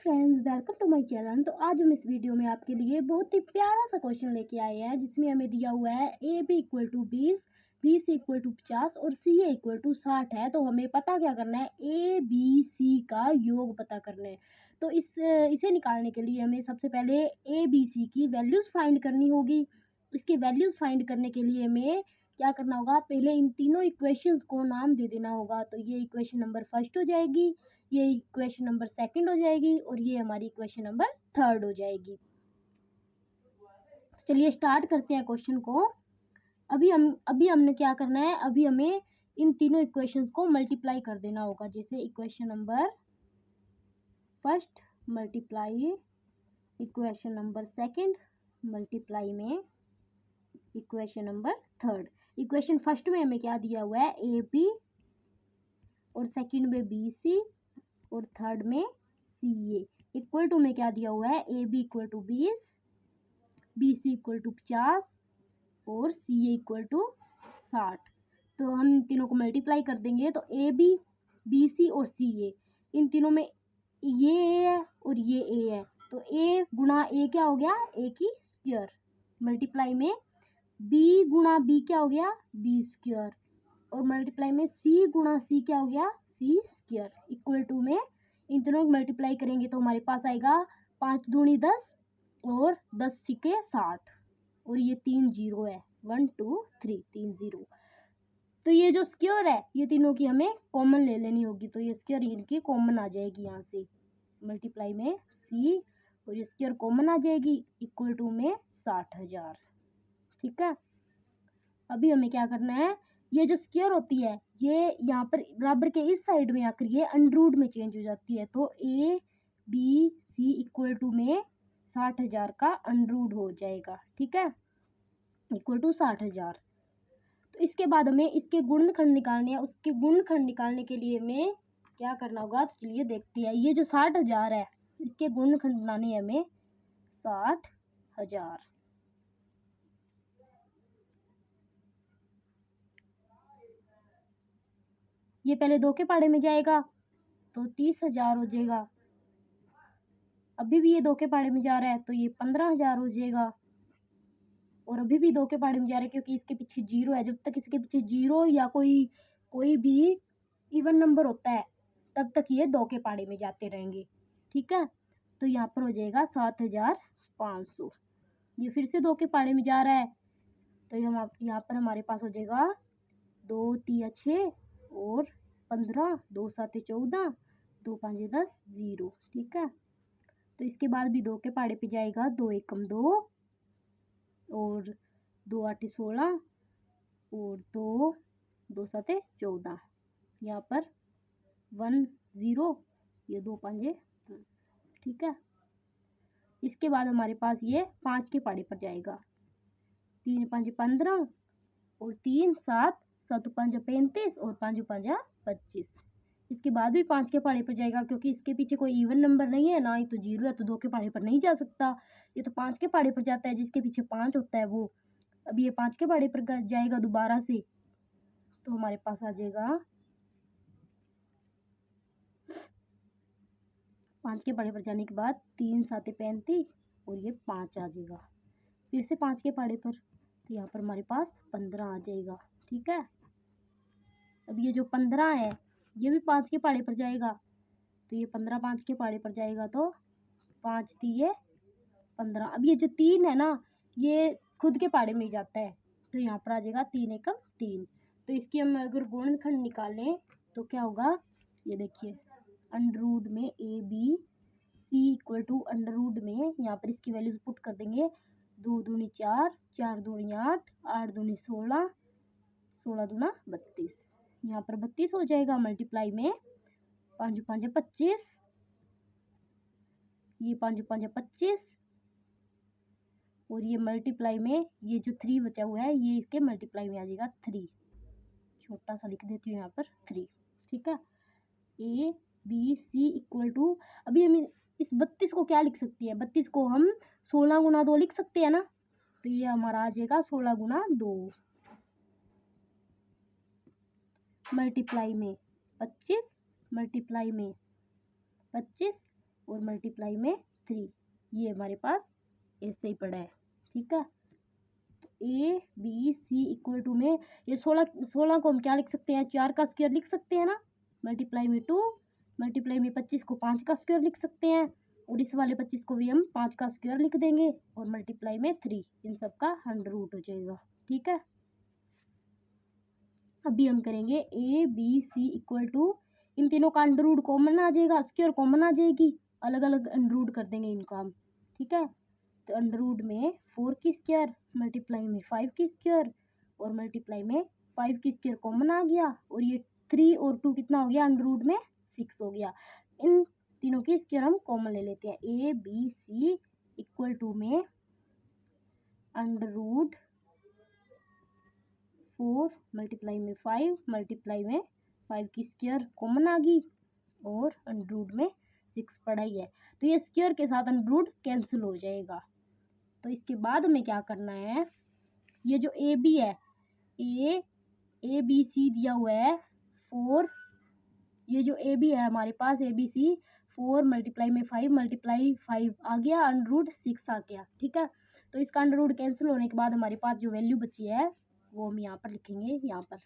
Friends, welcome to my channel. तो आज हम इस वीडियो में आपके लिए बहुत ही प्यारा सा क्वेश्चन लेके आए हैं, जिसमें हमें दिया हुआ है A B equal to 20, B C equal to 50 और सी ए इक्वल टू 60 है। तो हमें पता क्या करना है, ए बी सी का योग पता करना है। तो इसे निकालने के लिए हमें सबसे पहले ए बी सी की वैल्यूज फाइंड करनी होगी। इसकी वैल्यूज फाइंड करने के लिए हमें क्या करना होगा, पहले इन तीनों इक्वेशंस को नाम दे देना होगा। तो ये इक्वेशन नंबर फर्स्ट हो जाएगी, ये इक्वेशन नंबर सेकंड हो जाएगी और ये हमारी इक्वेशन नंबर थर्ड हो जाएगी। चलिए स्टार्ट करते हैं क्वेश्चन को। अभी हमने क्या करना है, अभी हमें इन तीनों इक्वेशंस को मल्टीप्लाई कर देना होगा। जैसे equation number first multiply equation number second multiply में equation number third. Equation first में हमें क्या दिया हुआ है, ए बी, और सेकंड में बी सी, और थर्ड में सी ए। इक्वल टू में क्या दिया हुआ है, A B equal to 20, B C equal to 50 और सी ए इक्वल टू 60। तो हम इन तीनों को मल्टीप्लाई कर देंगे तो ए बी सी और सी ए, इन तीनों में ये ए है और ये ए है, तो ए गुणा ए क्या हो गया, ए की स्क्वायर। मल्टीप्लाई में बी गुणा बी क्या हो गया, बी स्क्वायर, और मल्टीप्लाई में सी गुणा सी क्या हो गया, सी स्क्वायर। इक्वल टू में इन दोनों को मल्टीप्लाई करेंगे तो हमारे पास आएगा 5 दूनी 10 और 10 सिक्के 60, और ये 3 जीरो है, 1 2 3 3 जीरो। तो ये जो स्क्वायर है, ये तीनों की हमें कॉमन ले लेनी होगी। तो ये स्क्वायर इनकी कॉमन आ जाएगी यहाँ से, मल्टीप्लाई में सी और ये स्क्वायर कॉमन आ जाएगी, इक्वल टू में 60,000। ठीक है। अभी हमें क्या करना है, ये जो स्क्वायर होती है ये यहाँ पर बराबर के इस साइड में आकर ये अंडररूट में चेंज हो जाती है। तो A B C equal to में 60,000 का अंडररूट हो जाएगा। ठीक है, इक्वल टू 60,000। तो इसके बाद हमें इसके गुणनखंड निकालने हैं। उसके गुणनखंड निकालने के लिए हमें क्या करना होगा, तो चलिए देखते हैं। ये जो 60,000 है, इसके गुणनखंड बनाने हैं हमें 60,000। ये पहले 2 के पाड़े में जाएगा तो 30,000 हो जाएगा। अभी भी ये 2 के पाड़े में जा रहा है तो ये 15,000 हो जाएगा। और अभी भी 2 के पाड़े में जा रहा है क्योंकि इसके पीछे जीरो है। जब तक इसके पीछे जीरो या कोई भी इवन नंबर होता है तब तक ये 2 के पाड़े में जाते रहेंगे। ठीक है, तो यहाँ पर हो जाएगा 7,500। ये फिर से 2 के पाड़े में जा रहा है तो हम यहाँ पर हमारे पास हो जाएगा 2 3 6 और 15, 2 7 14, 2 5 10 0। ठीक है, तो इसके बाद भी 2 के पाड़े पे जाएगा, 2 एकम 2 और 2 8 16 और 2 7 14। यहाँ पर 1 0, ये 2 5 10। ठीक है, इसके बाद हमारे पास ये 5 के पाड़े पर जाएगा, 3 5 15 और 3 7 7 5 35 और 5 5 25। इसके बाद भी 5 के पाड़े पर जाएगा क्योंकि इसके पीछे कोई इवन नंबर नहीं है, ना ही तो जीरो है, तो 2 के पाड़े पर नहीं जा सकता। ये तो 5 के पाड़े पर जाता है, जिसके पीछे 5 होता है वो। अब ये 5 के पाड़े पर जाएगा दोबारा से, तो हमारे पास आ जाएगा 5 के पाड़े पर जाने के बाद 3 7 35 और ये 5 आ जाएगा। फिर से 5 के पाड़े पर, तो यहाँ पर हमारे पास 15 आ जाएगा। ठीक है, अब ये जो 15 है ये भी 5 के पाड़े पर जाएगा, तो ये 15 5 के पाड़े पर जाएगा तो 5 3 15। अब ये जो 3 है ना, ये खुद के पाड़े में ही जाता है, तो यहाँ पर आ जाएगा 3 एकम 3। तो इसकी हम अगर गुणनखंड निकालें तो क्या होगा, ये देखिए, अंडररूट में A B C equal to under root में, यहाँ पर इसकी वैल्यूज पुट कर देंगे। 2 दूनी 4, 4 दूनी 8, 8 दूनी 16, 16 दूना 32। यहाँ पर 32 हो जाएगा। मल्टीप्लाई में 5 5 25, ये 5 5 25, और ये मल्टीप्लाई में ये जो 3 बचा हुआ है ये इसके मल्टीप्लाई में आ जाएगा 3। छोटा सा लिख देती हूँ यहाँ पर 3। ठीक है, A B C equal to, अभी हम इस 32 को क्या लिख सकते हैं, 32 को हम 16 गुना 2 लिख सकते हैं ना, तो ये हमारा आ जाएगा 16 गुना 2। मल्टीप्लाई में 25, मल्टीप्लाई में 25, और मल्टीप्लाई में 3। ये हमारे पास ऐसे ही पड़ा है, ठीक है। तो A B C equal to में ये 16 को हम क्या लिख सकते हैं, 4 का स्क्वायर लिख सकते हैं ना, मल्टीप्लाई में 2, मल्टीप्लाई में 25 को 5 का स्क्वायर लिख सकते हैं, और इस वाले 25 को भी हम 5 का स्क्वायर लिख देंगे, और मल्टीप्लाई में 3, इन सब का अंडर रूट हो जाएगा, ठीक है। अभी हम करेंगे A B C equal to, इन तीनों का अंडर रूट कॉमन आ जाएगा, स्क्वायर कॉमन आ जाएगी, अलग अलग अंडर रूट कर देंगे इनको हम, ठीक है। तो अंडर रूट में 4 की स्क्वायर, मल्टीप्लाई में 5 की स्क्वायर, और मल्टीप्लाई में 5 की स्क्वायर कॉमन आ गया, और ये 3 और 2 कितना हो गया, अंडर रूट में 6 हो गया। इन तीनों की स्क्वायर हम कॉमन ले लेते हैं, A B C equal to में अंडर रूट 4 मल्टीप्लाई में 5, मल्टीप्लाई में 5 की स्क्वायर कॉमन आ गई, और अंडर रूट में 6 पड़ा ही है, तो ये स्क्वायर के साथ अंडर रूट कैंसिल हो जाएगा। तो इसके बाद हमें क्या करना है, ये जो ए बी है, ए बी सी दिया हुआ है 4, ये जो ए बी है हमारे पास ए बी सी 4 मल्टीप्लाई में 5, मल्टीप्लाई 5 आ गया, अंडर रूट 6 आ गया, ठीक है। तो इसका अंडर रूट कैंसिल होने के बाद हमारे पास जो वैल्यू बची है वो हम यहाँ पर लिखेंगे, यहाँ पर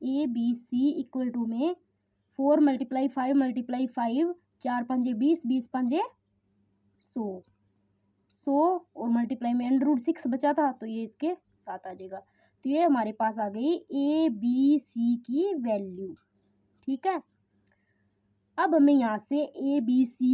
A B C equal to में 4 मल्टीप्लाई 5 मल्टीप्लाई 5, 4 पंजे 20, 20 पंजे 100 और मल्टीप्लाई में अंडर रूट 6 बचा था, तो ये इसके साथ आ जाएगा। तो ये हमारे पास आ गई ए बी सी की वैल्यू, ठीक है। अब हमें यहाँ से ए बी सी